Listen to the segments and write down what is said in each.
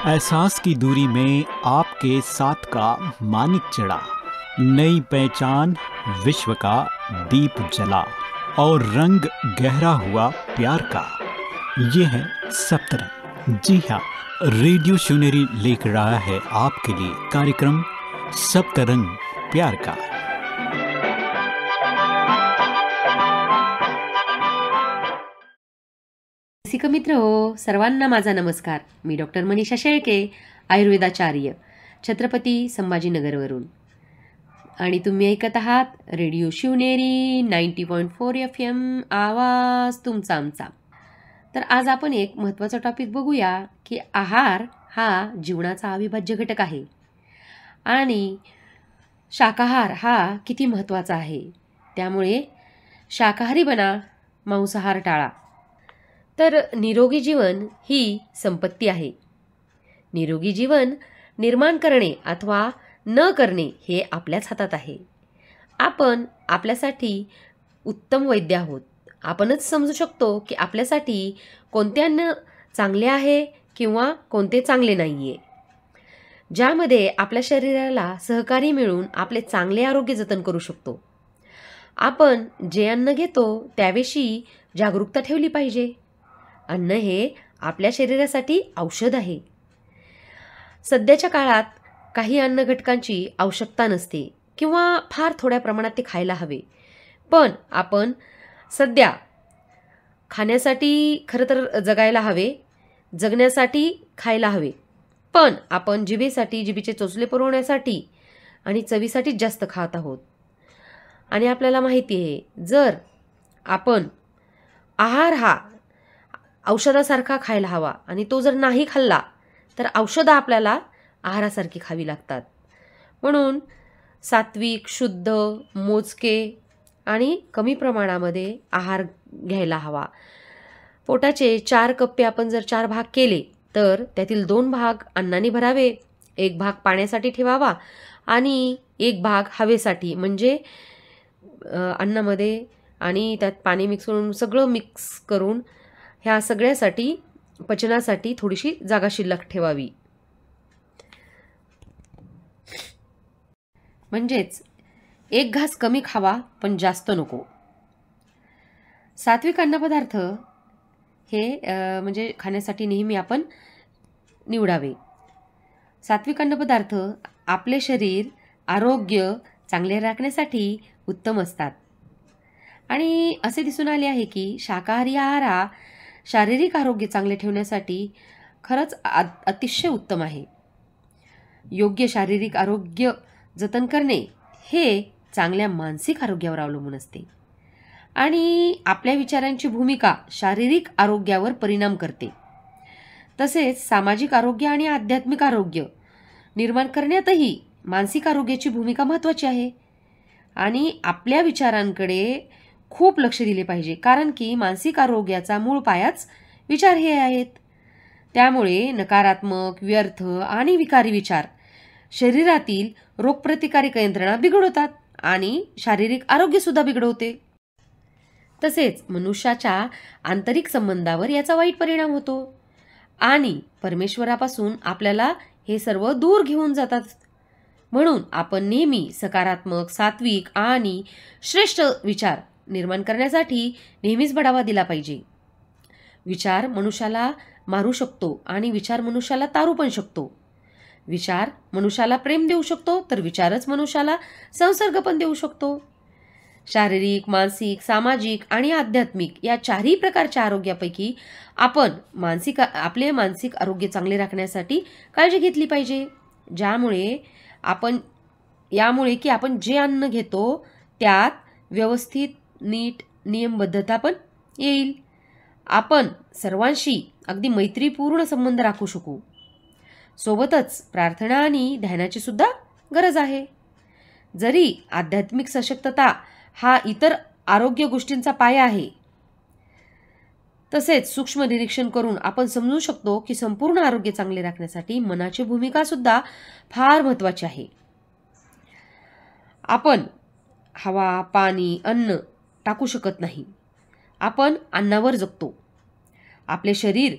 एहसास की दूरी में आपके साथ का मानिक चढ़ा, नई पहचान विश्व का दीप जला और रंग गहरा हुआ प्यार का। ये है सप्तरंग। जी हाँ, रेडियो शिवनेरी लेकर रहा है आपके लिए कार्यक्रम सप्तरंग प्यार का। रसिक मित्र हो, सर्वांना माझा नमस्कार। मी डॉक्टर मनीषा शेळके, आयुर्वेदाचार्य, छत्रपती संभाजीनगरवरून, आणि तुम्ही ऐकत आहात रेडिओ शिवनेरी 90.4 FM, आवाज तुमचा आमचा। तर आज आपण एक महत्त्वाचा टॉपिक बघूया की आहार हा जीवनाचा अविभाज्य घटक आहे आणि शाकाहार हा किती महत्त्वाचा आहे। त्यामुळे शाकाहारी बना, मांसाहार टाळा। तर निरोगी जीवन ही संपत्ती आहे। निरोगी जीवन निर्माण करणे अथवा न करणे हे आपल्याच हातात आहे। आपण आपल्यासाठी उत्तम वैद्य आहोत। आपणच समजू शकतो की आपल्यासाठी कोणते अन्न चांगले आहे किंवा कोणते चांगले नाहीये, ज्यामध्ये आपल्या शरीराला सहकार्य मिळून आपले चांगले आरोग्य जतन करू शकतो। आपण जे अन्न घेतो त्याविषयी जागरूकता ठेवली पाहिजे। अन्न हे आपल्या शरीरासाठी औषध आहे। सध्याच्या काळात काही अन्न घटकांची आवश्यकता नसते किंवा फार थोड्या प्रमाणात ते खायला हवे, पण आपण सध्या खाण्यासाठी खरं तर जगायला हवे, जगण्यासाठी खायला हवे, पण आपण जिभेचे चोचले पुरवण्यासाठी आणि चवीसाठीच जास्त खात आहोत। आणि आपल्याला माहिती आहे, जर आपण आहार हा औषधासारखा खायला हवा आणि तो जर नाही खाल्ला तर औषधं आपल्याला आहारासारखी खावी लागतात। म्हणून सात्विक, शुद्ध, मोजके आणि कमी प्रमाणामध्ये आहार घ्यायला हवा। पोटाचे 4 कप्पे आपण जर 4 भाग केले तर त्यातील 2 भाग अन्नाने भरावे, 1 भाग पाण्यासाठी ठेवावा आणि 1 भाग हवेसाठी, म्हणजे अन्नामध्ये आणि त्यात पाणी मिक्स करून सगळं मिक्स करून ह्या सगळ्यासाठी पचनासाठी थोडीशी जागा शिल्लक ठेवावी। म्हणजेच 1 घास कमी खावा पण जास्त नको। सात्विक अन्नपदार्थ हे म्हणजे खाण्यासाठी नेहमी आपण निवडावे। सात्विक अन्नपदार्थ आपले शरीर आरोग्य चांगले राखण्यासाठी उत्तम असतात आणि असे दिसून आले आहे की शाकाहारी आहार हा शारीरिक आरोग्य चांगले ठेवण्यासाठी खरंच अतिशय उत्तम आहे। योग्य शारीरिक आरोग्य जतन करणे हे चांगल्या मानसिक आरोग्यावर अवलंबून असते आणि आपल्या विचारांची भूमिका शारीरिक आरोग्यावर परिणाम करते। तसेच सामाजिक आरोग्य आणि आध्यात्मिक आरोग्य निर्माण करण्यातही मानसिक आरोग्याची भूमिका महत्त्वाची आहे आणि आपल्या विचारांकडे खूप लक्ष दिले पाहिजे, कारण की मानसिक आरोग्याचा मूळ पायाच विचार हे आहेत। त्यामुळे नकारात्मक, व्यर्थ आणि विकारी विचार शरीरातील रोगप्रतिकारक यंत्रणा बिघडवतात आणि शारीरिक आरोग्य सुद्धा बिघडवते। तसेच मनुष्याच्या आंतरिक संबंधावर याचा वाईट परिणाम होतो आणि परमेश्वरापासून आपल्याला हे सर्व दूर घेऊन जातात। म्हणून आपण नेहमी सकारात्मक, सात्विक आणि श्रेष्ठ विचार निर्माण करण्यासाठी नेहमीच बढावा दिला पाहिजे। विचार मनुष्याला मारू शकतो आणि विचार मनुष्याला तारू पण शकतो। विचार मनुष्याला प्रेम देऊ शकतो तर विचारच मनुष्याला संसर्ग पण देऊ शकतो। शारीरिक, मानसिक, सामाजिक आणि आध्यात्मिक या 4ही प्रकारच्या आरोग्यापैकी आपण आपले मानसिक आरोग्य चांगले राखण्यासाठी काळजी घेतली पाहिजे, यामुळे की आपण जे अन्न घेतो त्यात व्यवस्थित नीट नियमबद्धता पण येईल। आपण सर्वांशी अगदी मैत्रीपूर्ण संबंध राखू शकू। सोबतच प्रार्थना आणि ध्यानाची सुद्धा गरज आहे। जरी आध्यात्मिक सशक्तता हा इतर आरोग्य गोष्टींचा पाया आहे, तसेच सूक्ष्म निरीक्षण करून आपण समजू शकतो की संपूर्ण आरोग्य चांगले राखण्यासाठी मनाची भूमिका सुद्धा फार महत्त्वाची आहे। आपण हवा, पाणी, अन्न टाकू शकत नाही, आपण अन्नावर जगतो। आपले शरीर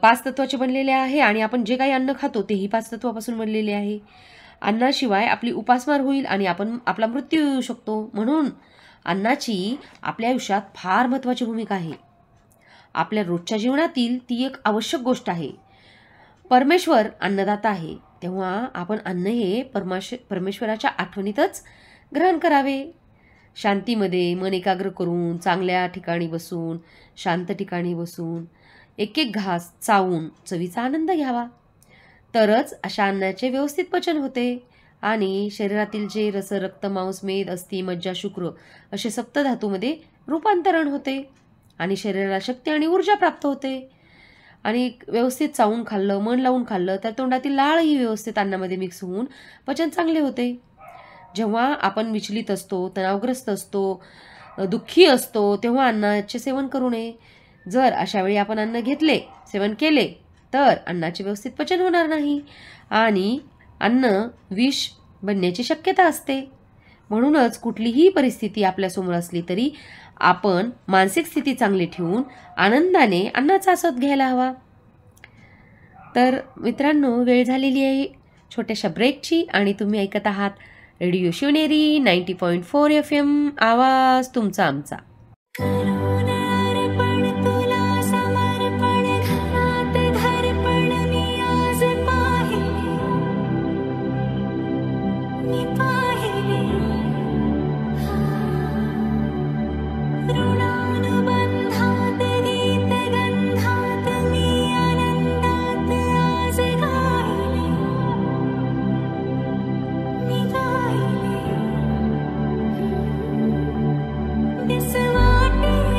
5 तत्वाचे बनलेले आहे आणि आपण जे काही अन्न खातो तेही 5 तत्वापासून बनलेले आहे. अन्नाशिवाय आपली उपासमार होईल आणि आपण आपला मृत्यू येऊ शकतो. म्हणून अन्नाची आपल्या आयुष्यात फार महत्त्वाची भूमिका आहे. आपल्या रोजच्या जीवनातील ती एक आवश्यक गोष्ट आहे. परमेश्वर अन्नदाता आहे, तेव्हा आपण अन्न हे परमेश्वराच्या आठवणीतच ग्रहण करावे. शांतीमध्ये मन एकाग्र करून, चांगल्या ठिकाणी बसून, शांत ठिकाणी बसून एक एक घास चावून चवीचा आनंद घ्यावा. तरच अशा अन्नाचे व्यवस्थित पचन होते आणि शरीरातील जे रस, रक्त, मांस, मेद, अस्थि, मज्जा, शुक्र असे सप्तधातूमध्ये रूपांतरण होते आणि शरीराला शक्ती आणि ऊर्जा प्राप्त होते. आणि व्यवस्थित चावून खाल्लं, मन लावून खाल्लं तर तोंडातील लाळही व्यवस्थित अन्नामध्ये मिक्स होऊन पचन चांगले होते. जेव्हा आपण विचलित असतो, तणावग्रस्त असतो, दुःखी असतो, तेव्हा अन्नाचे सेवन करू नये. जर अशा वेळी आपण अन्न घेतले, सेवन केले तर अन्नाचे व्यवस्थित पचन होणार नाही आणि अन्न विष बनण्याची शक्यता असते. म्हणूनच कुठलीही परिस्थिती आपल्यासमोर असली तरी आपण मानसिक स्थिती चांगली ठेवून आनंदाने अन्नाचा आस्वाद घ्यायला हवा. तर मित्रांनो, वेळ झालेली आहे छोट्याशा ब्रेकची आणि तुम्ही ऐकत आहात रेडिओ शिवनेरी 90.4 FM, आवाज तुमचा आमचा. दिस वाटे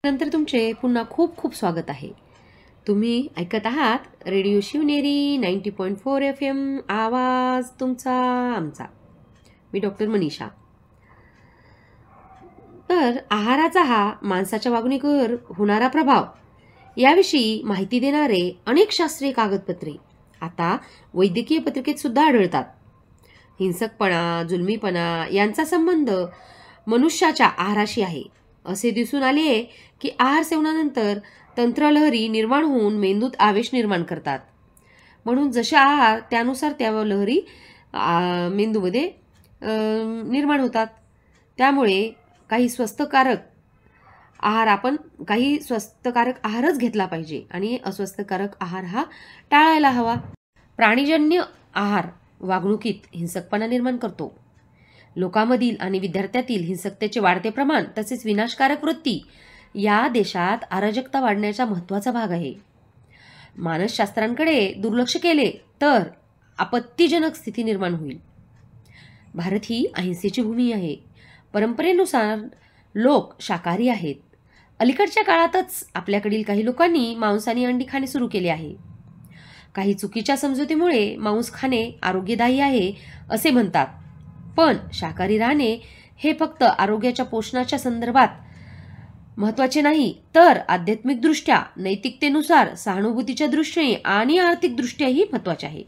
नंतर तुमचे पुन्हा खूप खूप स्वागत आहे. तुम्ही ऐकत आहात रेडिओ शिवनेरी 90.4 FM, आवाज तुमचा आमचा. मी डॉक्टर मनीषा. तर आहाराचा हा माणसाच्या वागणुकीवर होणारा प्रभाव याविषयी माहिती देणारे अनेक शास्त्रीय कागदपत्रे आता वैद्यकीय पत्रिकेत सुद्धा आढळतात. हिंसकपणा, जुलमीपणा यांचा संबंध मनुष्याच्या आहाराशी आहे. असे दिसून आले की आहार सेवनानंतर तंत्रलहरी निर्माण होऊन मेंदूत आवेश निर्माण करतात. म्हणून जसे आहार त्यानुसार त्या लहरी मेंदूमध्ये निर्माण होतात. त्यामुळे काही स्वस्थकारक आहारच घेतला पाहिजे आणि अस्वस्थकारक आहार हा टाळायला हवा. प्राणीजन्य आहार वागणुकीत हिंसकपणा निर्माण करतो. लोकांमधील आणि विद्यार्थ्यातील हिंसकतेचे वाढते प्रमाण तसेच विनाशकारक वृत्ती या देशात अराजकता वाढण्याचा महत्त्वाचा भाग आहे. मानसशास्त्रांकडे दुर्लक्ष केले तर आपत्तिजनक स्थिती निर्माण होईल. भारत ही अहिंसेची भूमी आहे. परंपरेनुसार लोक शाकाहारी आहेत. अलीकडच्या काळातच आपल्याकडील काही लोकांनी मांस आणि अंडी खाणे सुरू केले आहे. काही चुकीच्या समजुतीमुळे मांस खाणे आरोग्यदायी आहे असे म्हणतात. पण शाकाहारी राहणे हे फक्त आरोग्याच्या पोषणाच्या संदर्भात महत्त्वाचे नाही, तर आध्यात्मिकदृष्ट्या, नैतिकतेनुसार, सहानुभूतीच्या दृष्टीने आणि आर्थिकदृष्ट्याही महत्त्वाचे आहे.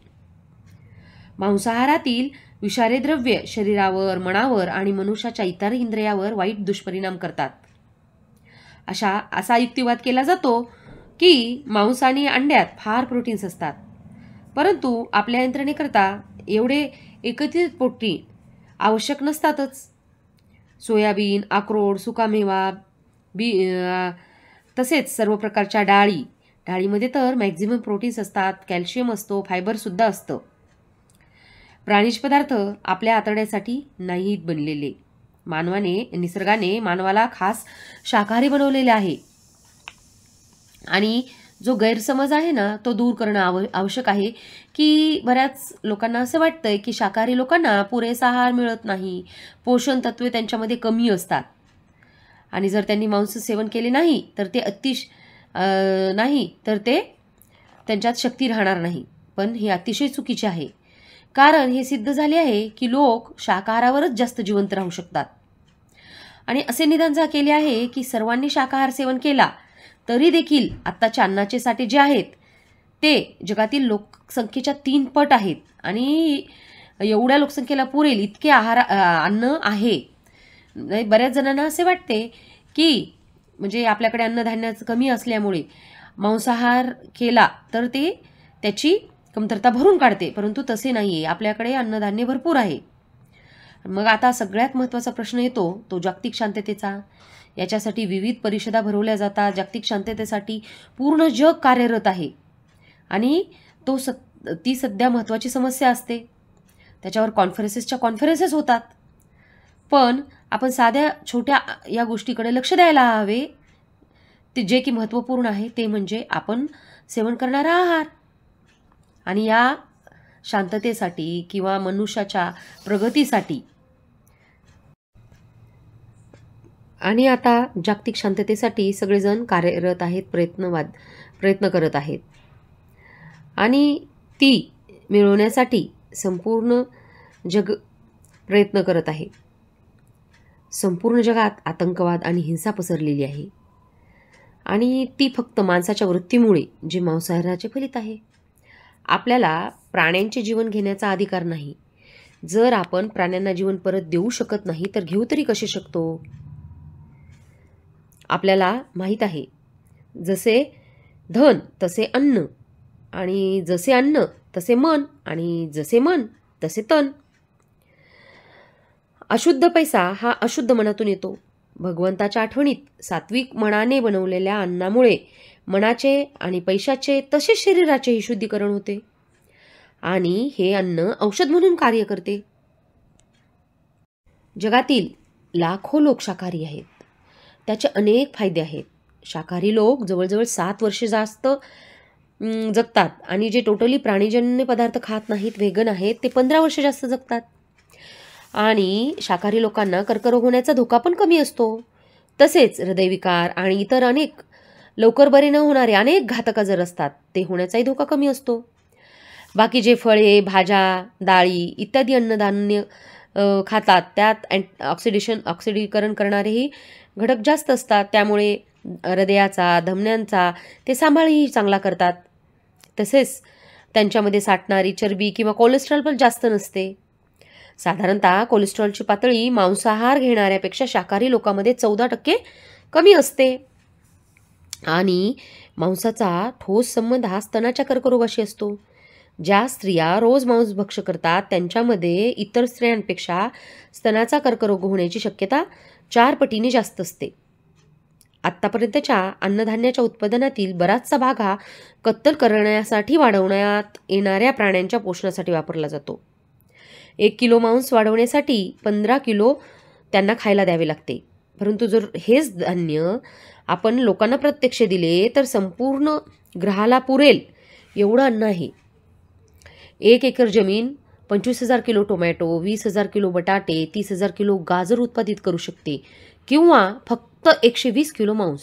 मांसाहारातील विषारी द्रव्ये शरीरावर, मनावर आणि मनुष्याच्या इतर इंद्रियावर वाईट दुष्परिणाम करतात. असा युक्तिवाद केला जातो की मांस आणि अंड्यात फार प्रोटीन्स असतात. परंतु आपल्या यंत्रणेकरता एवढे एकत्रित प्रोटीन आवश्यक नसतातच. सोयाबीन, अक्रोड, सुकामेवा, तसेच सर्व प्रकारच्या डाळीमध्ये तर मॅक्झिमम प्रोटीन्स असतात, कॅल्शियम असतो, फायबर सुद्धा असतं. प्राणिज पदार्थ आपल्या आतड्यासाठी नाहीत बनलेले. निसर्गाने मानवाला खास शाकाहारी बनवलेले आहे आणि जो गैरसमज आहे ना तो दूर करणं आवश्यक आहे. की बऱ्याच लोकांना असं वाटतंय की शाकाहारी लोकांना पुरेसा आहार मिळत नाही, पोषण तत्वे त्यांच्यामध्ये कमी असतात आणि जर त्यांनी मांस सेवन केले नाही तर ते त्यांच्यात शक्ती राहणार नाही. पण हे अतिशय चुकीचे आहे. कारण हे सिद्ध झाले आहे की लोक शाकाहारावरच जास्त जिवंत राहू शकतात. आणि असे निदान केले आहे की सर्वांनी शाकाहार सेवन केला तरी देखील आत्ताच्या अन्नाचे साठे जे आहेत ते जगातील लोकसंख्येच्या 3 पट आहेत आणि एवढ्या लोकसंख्येला पुरेल इतके अन्न आहे. बऱ्याच जणांना असे वाटते की म्हणजे आपल्याकडे अन्नधान्याचं कमी असल्यामुळे मांसाहार केला तर ते त्याची कमतरता भरून काढते, परंतु तसे नाही आहे. आपल्याकडे अन्नधान्य भरपूर आहे. मग आता सगळ्यात महत्त्वाचा प्रश्न येतो तो जागतिक शांततेचा. याच्यासाठी विविध परिषदा भरवल्या जातात. जागतिक शांततेसाठी पूर्ण जग कार्यरत आहे आणि ती सध्या महत्त्वाची समस्या असते. त्याच्यावर कॉन्फरन्सेस होतात. पण आपण साध्या छोट्या या गोष्टीकडे लक्ष द्यायला हवे ते जे की महत्त्वपूर्ण आहे ते म्हणजे आपण सेवन करणारा आहार. आणि या शांततेसाठी किंवा मनुष्याच्या प्रगतीसाठी आणि आता जागतिक शांततेसाठी सगळेजण कार्यरत आहेत, प्रयत्न करत आहेत आणि ती मिळवण्यासाठी संपूर्ण जग प्रयत्न करत आहे. संपूर्ण जगात आतंकवाद आणि हिंसा पसरलेली आहे आणि ती फक्त माणसाच्या वृत्तीमुळे जे मांसाहाराचे फलित आहे. आपल्याला प्राण्यांचे जीवन घेण्याचा अधिकार नाही. जर आपण प्राण्यांना जीवन परत देऊ शकत नाही तर घेऊ तरी कसे शकतो. आपल्याला माहीत आहे जसे धन तसे अन्न आणि जसे अन्न तसे मन आणि जसे मन तसे तन. अशुद्ध पैसा हा अशुद्ध मनातून येतो. भगवंताच्या आठवणीत सात्विक मनाने बनवलेल्या अन्नामुळे मनाचे आणि पैशाचे तसेच शरीराचेही शुद्धीकरण होते आणि हे अन्न औषध म्हणून कार्य करते. जगातील लाखो लोक शाकाहारी आहेत. त्याचे अनेक फायदे आहेत. शाकाहारी लोक जवळजवळ 7 वर्षे जास्त जगतात आणि जे टोटली प्राणीजन्य पदार्थ खात नाहीत, वेगन आहेत, ते 15 वर्ष जास्त जगतात. आणि शाकाहारी लोकांना कर्करोग होण्याचा धोका पण कमी असतो. तसेच हृदयविकार आणि इतर अनेक लवकर बरे न होणारे अनेक घातक आजार असतात, ते होण्याचाही धोका कमी असतो. बाकी जे फळे, भाज्या, डाळी इत्यादी अन्नधान्य खातात त्यात ऑक्सिडीकरण करणारेही घटक जास्त असतात. त्यामुळे हृदयाचा, धमन्यांचा ते सांभाळही चांगला करतात. तसेच त्यांच्यामध्ये साठणारी चरबी किंवा कोलेस्ट्रॉल पण जास्त नसते. साधारणतः कोलेस्ट्रॉलची पातळी मांसाहार घेणाऱ्यापेक्षा शाकाहारी लोकांमध्ये 14% कमी असते. आणि मांसाचा ठोस संबंध हा स्तनाच्या कर्करोगाशी असतो. ज्या स्त्रिया रोज मांस भक्ष्य करतात त्यांच्यामध्ये इतर स्त्रियांपेक्षा स्तनाचा कर्करोग होण्याची शक्यता 4 पटीने जास्त असते. आत्तापर्यंतच्या अन्नधान्याच्या उत्पादनातील बराचसा भाग हा कत्तल करण्यासाठी वाढवण्यात येणाऱ्या प्राण्यांच्या पोषणासाठी वापरला जातो. 1 किलो मांस वाढवण्यासाठी 15 किलो त्यांना खायला द्यावे लागते. परंतु जर हेच धान्य आपण लोकांना प्रत्यक्ष दिले तर संपूर्ण ग्रहाला पुरेल एवढं अन्न आहे. 1 एकर जमीन 25,000 किलो टोमॅटो, 20,000 किलो बटाटे, 30,000 किलो गाजर उत्पादित करू शकते किंवा फक्त 120 किलो मांस.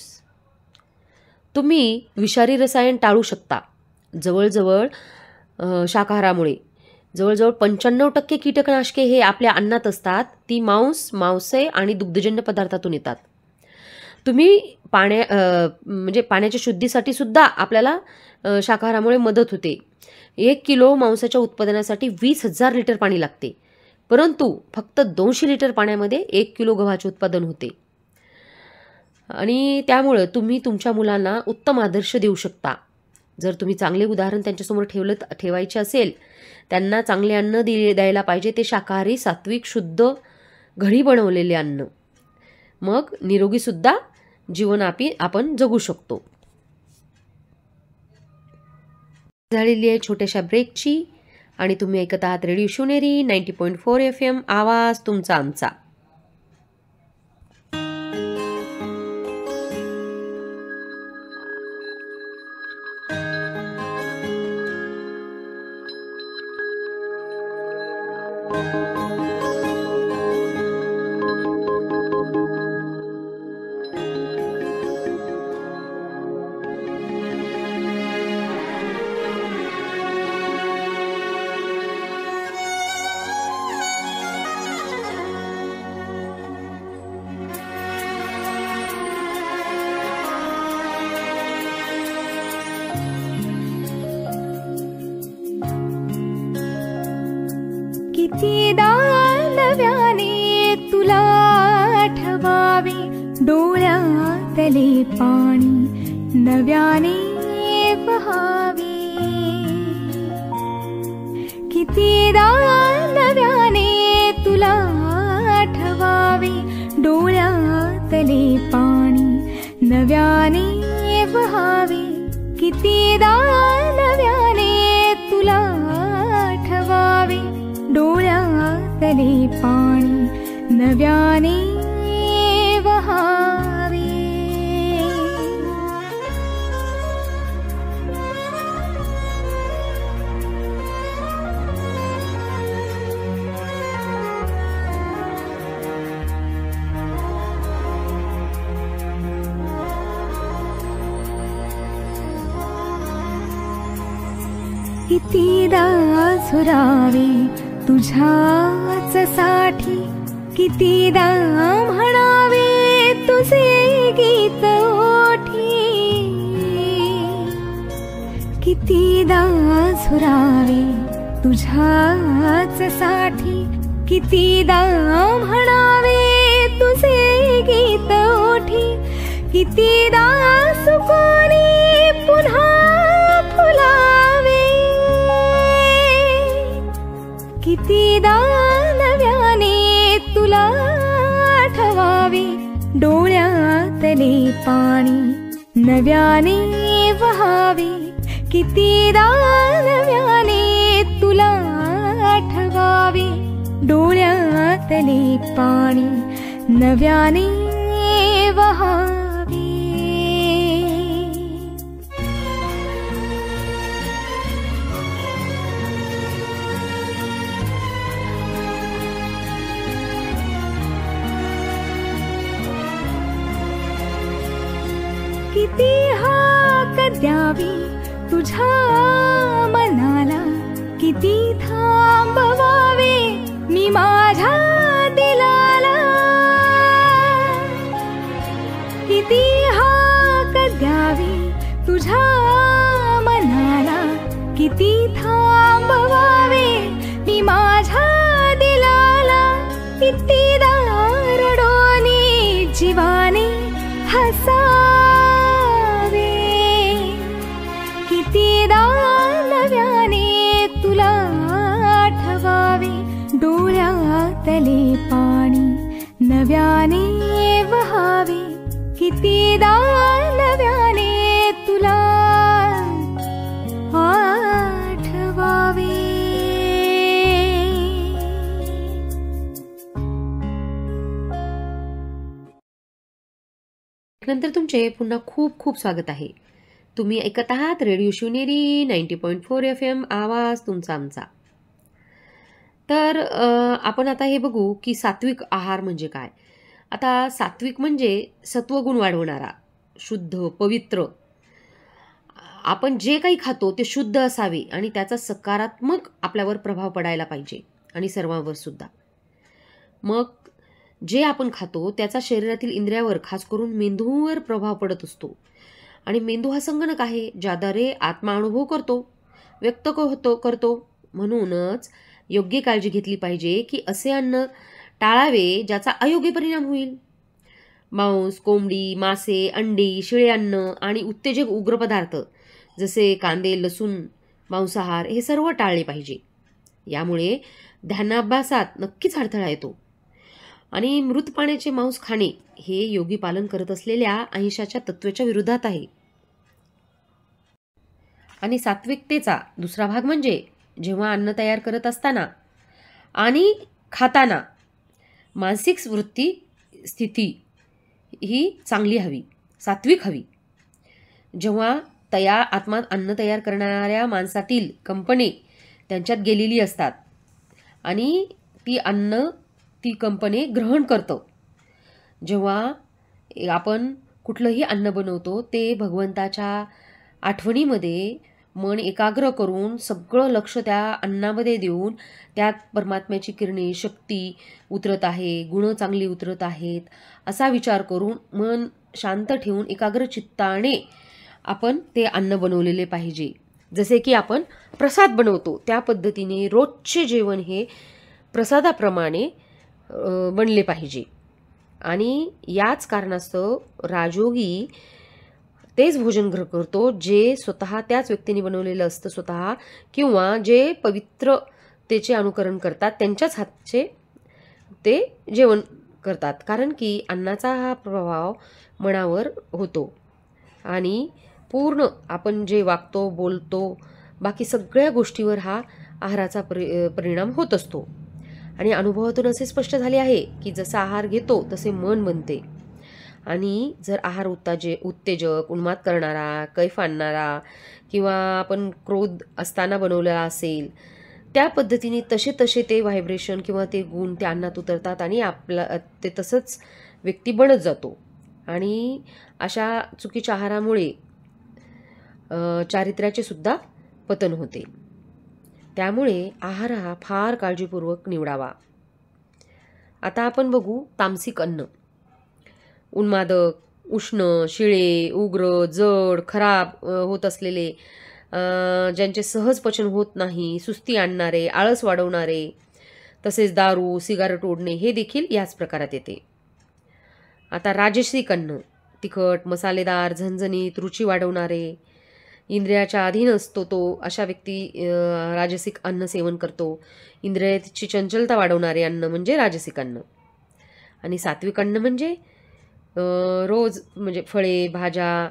तुम्ही विषारी रसायन टाळू शकता. जवळजवळ शाकाहारामुळे जवळजवळ 95% कीटकनाशके हे आपल्या अन्नात असतात. ती मांसे आणि दुग्धजन्य पदार्थातून येतात. तुम्ही पाण्याच्या शुद्धीसाठी सुद्धा आपल्याला शाकाहारामुळे मदत होते. 1 किलो मांसाच्या उत्पादनासाठी 20,000 लिटर पाणी लागते, परंतु फक्त 200 लिटर पाण्यामध्ये 1 किलो गव्हाचे उत्पादन होते. आणि त्यामुळं तुम्ही तुमच्या मुलांना उत्तम आदर्श देऊ शकता. जर तुम्ही चांगले उदाहरण त्यांच्यासमोर ठेवायचे असेल, त्यांना चांगले अन्न द्यायला पाहिजे. ते शाकाहारी, सात्विक, शुद्ध, घरी बनवलेले अन्न. मग निरोगीसुद्धा जीवन आपण जगू शकतो. झालेली आहे छोट्याशा ब्रेकची आणि तुम्ही ऐकत आहात रेडिओ शिवनेरी 90.4 FM, आवाज तुमचा आमचा. कितीदा नव्याने तुला आठवावे, डोळ्यातले पाणी नव्याने वहावे. कितीदा नव्याने तुला आठवावे, डोळ्यातले पाणी नव्याने वहावे. कितीदा नव्याने तुला आठवावे, डोळ्यातले पाणी नव्याने वहावे. कितीदा झुरावे तुझ्याच साठी, कितीदा म्हणावे तुझे गीत ओठी. कितीदा झुरावे तुझ्याच साठी, कितीदा म्हणावे तुझे गीत ओठी. कितीदा सुकोनी पुन्हा फुलावे, कितीदा नव्याने तुला आठवावे, डोळ्यातले पाणी नव्याने वहावे. कितीदा नव्याने तुला आठवावे, डोळ्यातले पाणी नव्याने वहावे. द्यावी तुझ्या मनाला, किती थांबवावे मी माझ्या दिलाला, किती हाक द्यावी तुझ्या मनाला, किती थांबवावे मी माझ्या दिलाला, किती रडोनी जीवाने हसावे, कितीदा नव्याने तुला आठवावे, डोळ्यातले पाणी नव्याने वहावे, कितीदा नव्याने तुला आठवावे. नंतर तुमचे पुन्हा खूप खूप स्वागत आहे. तुम्ही ऐकत आहात रेडिओ शिवनेरी 90.4 FM, आवाज तुमचा आमचा. तर आपण आता हे बघू की सात्विक आहार म्हणजे काय. आता सात्विक म्हणजे सत्वगुण वाढवणारा, शुद्ध, पवित्र. आपण जे काही खातो ते शुद्ध असावे आणि त्याचा सकारात्मक आपल्यावर प्रभाव पडायला पाहिजे आणि सर्वांवर सुद्धा. मग जे आपण खातो त्याचा शरीरातील इंद्रियावर, खास करून मेंदूवर प्रभाव पडत असतो. आणि मेंदू हा संगणक आहे ज्याद्वारे आत्मा अनुभव करतो, व्यक्त करतो. म्हणूनच योग्य काळजी घेतली पाहिजे की असे अन्न टाळावे ज्याचा अयोग्य परिणाम होईल. मांस, कोंबडी, मासे, अंडी, शिळे अन्न आणि उत्तेजक उग्र पदार्थ जसे कांदे, लसूण, मांसाहार हे सर्व टाळले पाहिजे. यामुळे ध्यानाभ्यासात नक्कीच अडथळा येतो. आणि मृत पाण्याचे मांस खाणे हे योगी पालन करत असलेल्या अहिंसाच्या तत्वाच्या विरोधात आहे. आणि सात्विकतेचा दुसरा भाग म्हणजे जेव्हा अन्न तयार करत असताना आणि खाताना मानसिक वृत्ती स्थिती ही चांगली हवी, सात्विक हवी. जेव्हा आत्मा अन्न तयार करणाऱ्या माणसातील कंपने त्यांच्यात गेलेली असतात आणि ती कंपनी ग्रहण करतं. जेव्हा आपण कुठलंही अन्न बनवतो ते भगवंताच्या आठवणीमध्ये मन एकाग्र करून सगळं लक्ष त्या अन्नामध्ये देऊन त्यात परमात्म्याची किरणे, शक्ती उतरत आहे, गुण चांगली उतरत आहेत असा विचार करून मन शांत ठेवून एकाग्र चित्ताने आपण ते अन्न बनवलेले पाहिजे. जसे की आपण प्रसाद बनवतो त्या पद्धतीने रोजचे जेवण हे प्रसादाप्रमाणे बनले पाहिजे. आणि याच कारणास्तव राजयोगी तेच भोजन करतो जे स्वतः त्याच व्यक्तीने बनवलेलं असतं स्वतः, किंवा जे पवित्रतेचे अनुकरण करतात त्यांच्याच हातचे ते जेवण करतात. कारण की अन्नाचा हा प्रभाव मनावर होतो आणि पूर्ण आपण जे वागतो, बोलतो, बाकी सगळ्या गोष्टीवर हा आहाराचा परिणाम होत असतो. आणि अनुभवातून असे स्पष्ट झाले आहे की जसा आहार घेतो तसे मन बनते. आणि जर आहार उत्तेजक, उन्माद करणारा, कैफ आणणारा किंवा आपण क्रोध असताना बनवलेला असेल त्या पद्धतीने तसे ते व्हायब्रेशन किंवा ते गुण त्या अन्नात उतरतात आणि ते तसंच व्यक्ती बनत जातो. आणि अशा चुकीच्या आहारामुळे चारित्र्याचे सुद्धा पतन होते. त्यामुळे आहार हा फार काळजीपूर्वक निवडावा. आता आपण बघू तामसिक अन्न. उन्मादक, उष्ण, शिळे, उग्र, जड, खराब होत असलेले, ज्यांचे सहज पचन होत नाही, सुस्ती आणणारे, आळस वाढवणारे, तसेच दारू, सिगारेट ओढणे हे देखील याच प्रकारात येते. आता राजसिक अन्न. तिखट, मसालेदार, झणझणीत, रुची वाढवणारे, इंद्रियाच्या अधीन असतो तो अशा व्यक्ती राजसिक अन्न सेवन करतो. इंद्रियाची चंचलता वाढवणारे अन्न म्हणजे राजसिक अन्न. आणि सात्विक अन्न म्हणजे रोज म्हणजे फळे, भाज्या,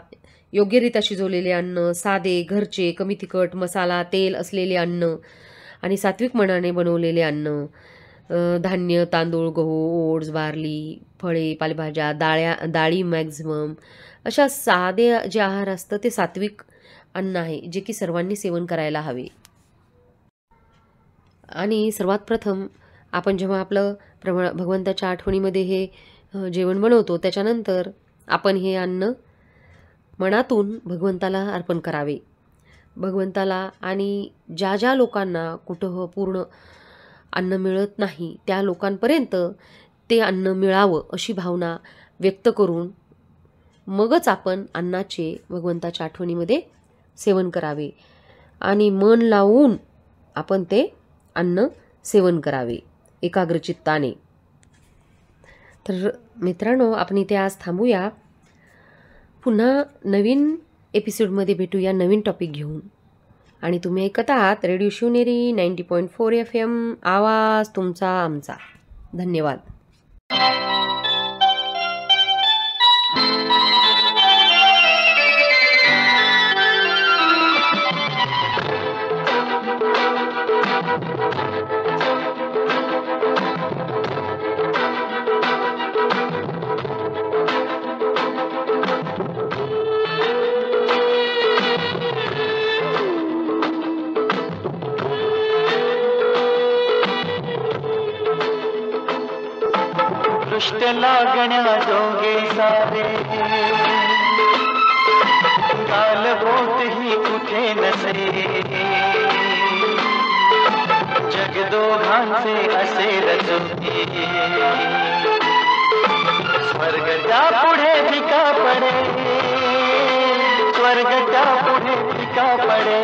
योग्यरित्या शिजवलेले अन्न, साधे, घरचे, कमी तिखट, मसाला, तेल असलेले अन्न आणि सात्विक मनाने बनवलेले अन्न, धान्य, तांदूळ, गहू, ओट्स, बार्ली, फळे, पालेभाज्या, डाळी मॅक्झिमम अशा साधे जे आहार असतं ते सात्विक अन्न आहे जे की सर्वांनी सेवन करायला हवे. आणि सर्वात प्रथम आपण जेव्हा आपलं भगवंताच्या आठवणीमध्ये हे जेवण बनवतो त्याच्यानंतर आपण हे अन्न मनातून भगवंताला अर्पण करावे. भगवंताला आणि ज्या ज्या लोकांना कुठं पूर्ण अन्न मिळत नाही त्या लोकांपर्यंत ते अन्न मिळावं अशी भावना व्यक्त करून मगच आपण अन्नाचे भगवंताच्या आठवणीमध्ये सेवन करावे आणि मन लावून आपण ते अन्न सेवन करावे एकाग्रचित्ताने. तर मित्रांनो, आपण इथे आज थांबूया. पुन्हा नवीन एपिसोडमध्ये भेटूया नवीन टॉपिक घेऊन. आणि तुम्ही ऐकत आहात रेडिओ शिवनेरी 90.4 FM, आवाज तुमचा आमचा. धन्यवाद. दृष्ट लागण्या जोगे सारे, गाल बोट ही कुठे नसे, जग दोघांचे असे रचुके, स्वर्गच्या पुढे फिका पडे, स्वर्गच्या पुढे फिका पडे.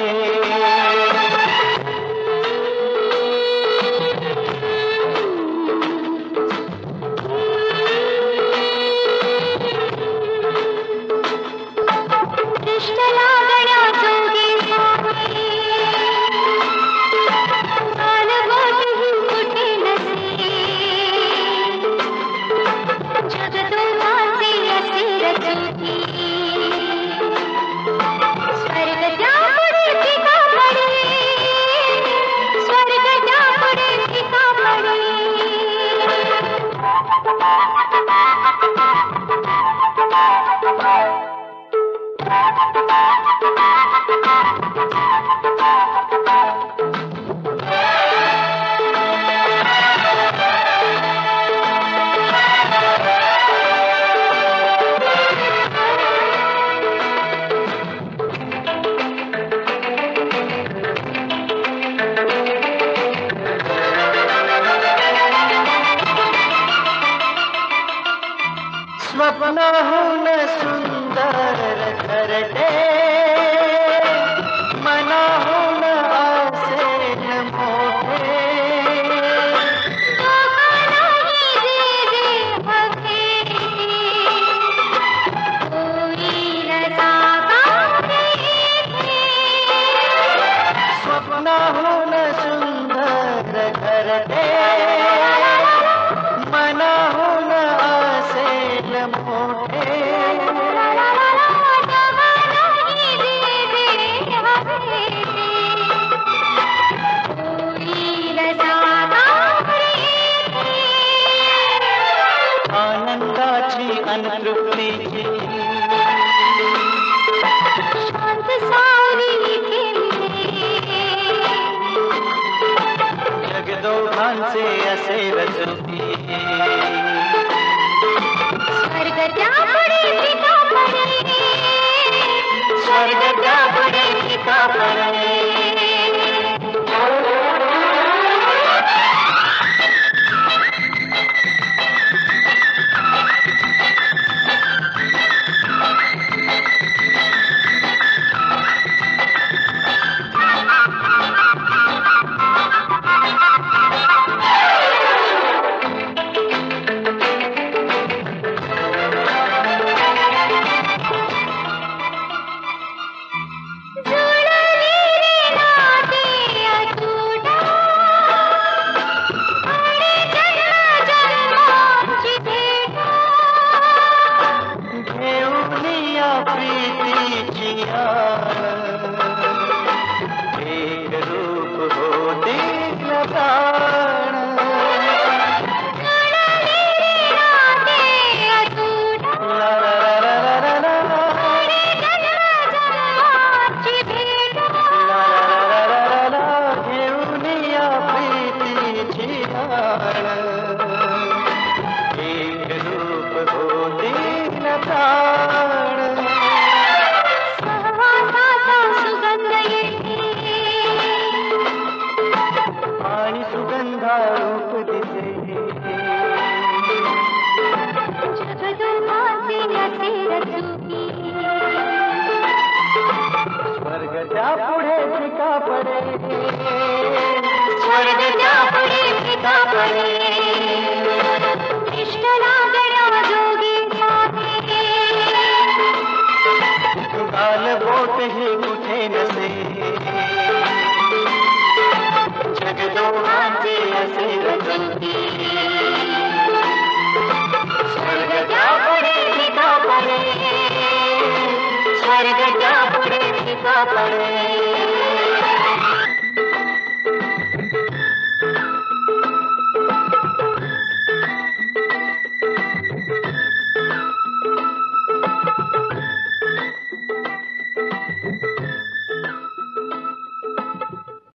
स्वप्नाहून सुंदर घरटे, मनाहून आसेन मोठे, स्वप्नाहून सुंदर घरटे, मनाहून आसेन मोठे. त्या पुढे फिका पडे, स्वर्ग त्या पुढे फिका पडे, इष्ट लागण्या जोगी जाते, गाल बोट ही कुठे नसे, जगदोहांचे असे रचती, स्वर्ग त्या पुढे फिका पडे, स्वर्ग त्या पुढे फिका पडे.